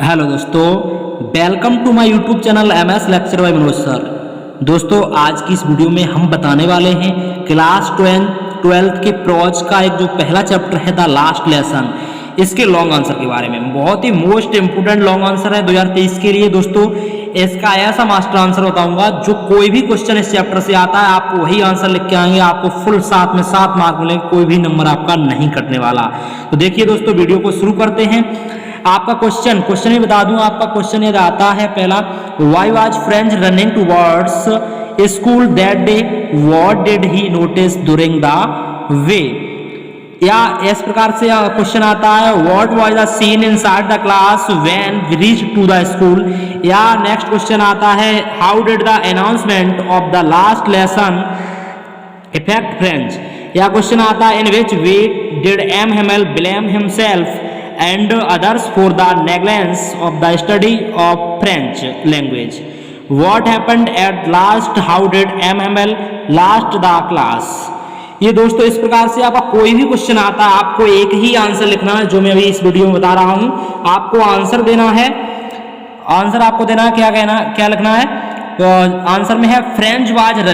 Hello दोस्तों, welcome to my YouTube channel MS lecture by Manoj sir. दोस्तों, आज की इस वीडियो में हम बताने वाले हैं क्लास 12th के प्रोज का एक जो पहला चैप्टर है द लास्ट लेसन, इसके लॉन्ग आंसर के बारे में। बहुत ही मोस्ट इंपोर्टेंट लॉन्ग आंसर है 2023 के लिए। दोस्तों, इसका ऐसा मास्टर आंसर बताऊंगा जो कोई भी क्वेश्चन इस चैप्टर से आता है आपको वही आंसर लिख के आएंगे, आपको फुल साथ में 7 मार्क मिलेंगे, कोई भी नंबर आपका नहीं कटने वाला। तो देखिए दोस्तों, वीडियो को शुरू करते हैं। आपका क्वेश्चन ही बता दूं, आपका क्वेश्चन यदि आता है पहला, why was Franz running towards school that day, what did he notice during the way. या इस प्रकार से क्वेश्चन आता है, what was the scene inside the class when we reach to the school. या नेक्स्ट क्वेश्चन आता है, how did the announcement of the last lesson affect Franz. या क्वेश्चन आता है, in which way did M Hamel blame himself and others for the negligence of the study of French language. What happened at last? How did MML last the class? ये दोस्तों इस प्रकार से आपका कोई भी क्वेश्चन आता है, आपको एक ही आंसर लिखना है जो मैं अभी इस वीडियो में बता रहा हूं। आपको आंसर देना है, आंसर आपको देना है, क्या लिखना है। तो आंसर में है Franz was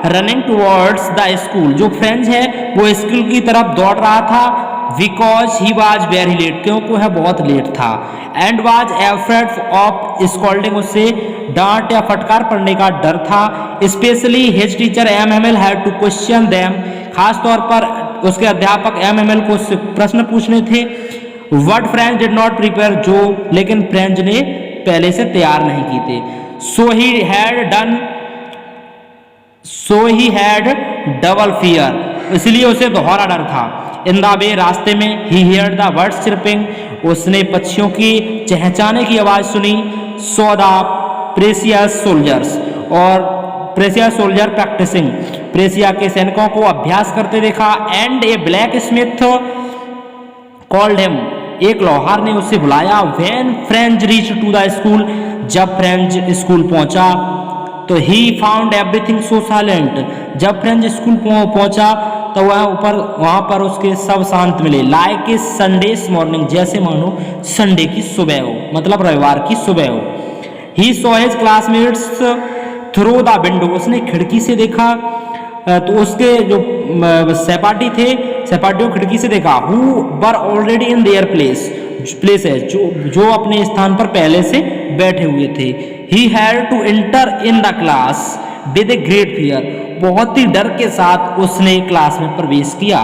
running towards the school. जो फ्रेंच है वो स्कूल की तरफ दौड़ रहा था, because he was very late, क्योंकि वह बहुत लेट था। And was afraid of scolding, उससे डांट या फटकार पड़ने का डर था। Specially his teacher MML had to question them, खास तौर पर उसके अध्यापक MML को प्रश्न पूछने थे। Word French did not prepare, जो लेकिन फ्रेंच ने पहले से तैयार नहीं की थे। सो ही हैड डबल फियर, इसलिए उसे दोहरा डर था। इन द वे, रास्ते में, he heard the birds chirping, उसने पक्षियों की चहचहाने की आवाज सुनी। सो द प्रेसियस सोल्जर्स, और प्रेसियस सोल्जर प्रैक्टिसिंग, प्रेसिया के सैनिकों को अभ्यास करते देखा। And a blacksmith called him, एक लोहार ने उसे बुलाया। When Franz reach to the school, जब फ्रेंच स्कूल पहुंचा तो he found everything so silent, जब फ्रेंच स्कूल पहुंचा तो वहां पर उसके सब शांत मिले। लाइक ए संडेस मॉर्निंग, जैसे मानो संडे की सुबह हो, मतलब रविवार की सुबह हो। He saw his classmates through the window, उसने खिड़की से देखा तो उसके जो सहपाठी थे, सहपाठियों खिड़की से देखा। Who were already in their places, जो अपने स्थान पर पहले से बैठे हुए थे। He had to enter in the class with a great fear, बहुत ही डर के साथ उसने क्लास में प्रवेश किया।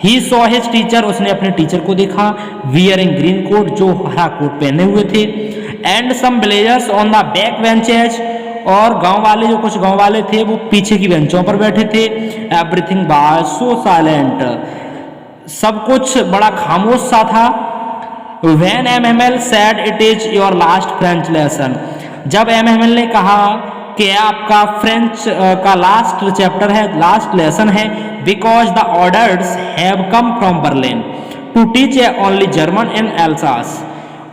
ही सॉ हिज टीचर, उसने अपने टीचर को देखा। वियरिंग ग्रीन कोट, जो हरा कोट पहने हुए थे। And some villagers on the back benches, और कुछ गांव वाले थे वो पीछे की बेंचों पर बैठे थे। एवरीथिंग वाज सो साइलेंट, सब कुछ बड़ा खामोश सा था। When MML said it is your last French lesson, जब MML ने कहा कि आपका फ्रेंच का लास्ट चैप्टर है, लास्ट लेसन है। Because the orders have come from Berlin to teach only German in Alsace,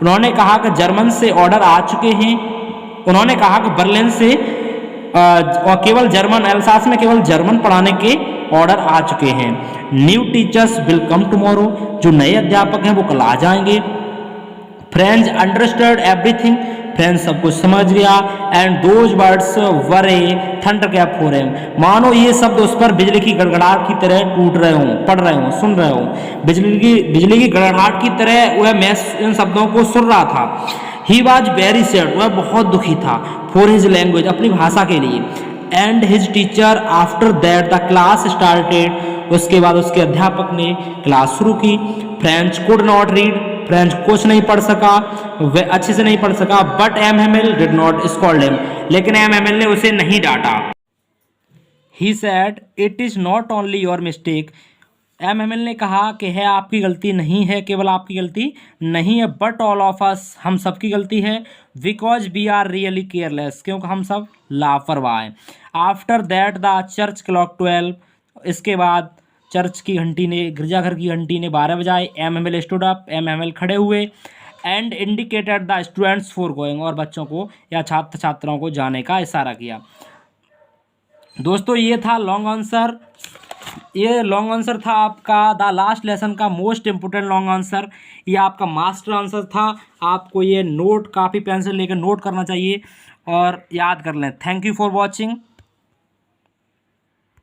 उन्होंने कहा कि जर्मन से ऑर्डर आ चुके हैं। उन्होंने कहा कि बर्लिन से और केवल जर्मन, एल्सास में केवल जर्मन पढ़ाने के ऑर्डर आ चुके हैं। New teachers will come tomorrow, जो नए अध्यापक हैं वो कल आ जाएंगे। फ्रेंच अंडरस्टूड एवरीथिंग, फ्रेंच सब कुछ समझ गया। And those words were A thunder cap for him, मानो ये शब्द उस पर बिजली की गड़गड़ाहट की तरह टूट रहे हों, पढ़ रहे हों, सुन रहे हों। बिजली की गड़गड़ाहट की तरह वह मैं इन शब्दों को सुन रहा था। ही वॉज वेरी सैड, वह बहुत दुखी था। फॉर हिज लैंग्वेज, अपनी भाषा के लिए। And his teacher after that the class started, उसके बाद उसके अध्यापक ने क्लास शुरू की। French could not read, French कुछ नहीं पढ़ सका, वह अच्छे से नहीं पढ़ सका। But MML did not scold him, लेकिन MML ने उसे नहीं डांटा। He said it is not only your mistake, MML ने कहा कि है आपकी गलती नहीं है, केवल आपकी गलती नहीं है, बट ऑल ऑफ अस, हम सबकी गलती है। Because we are really careless, क्योंकि हम सब लापरवाह हैं। After that the church clock 12, इसके बाद चर्च की घंटी ने, गिरजाघर की घंटी ने 12 बजाए। MML स्टूड अप, MML खड़े हुए। And indicated the students for going, और बच्चों को या छात्र छात्राओं को जाने का इशारा किया। दोस्तों, ये था लॉन्ग आंसर। ये लॉन्ग आंसर था आपका द लास्ट लेसन का मोस्ट इम्पोर्टेंट लॉन्ग आंसर। ये आपका मास्टर आंसर था। आपको ये नोट काफ़ी पेंसिल लेकर नोट करना चाहिए और याद कर लें। Thank you for watching.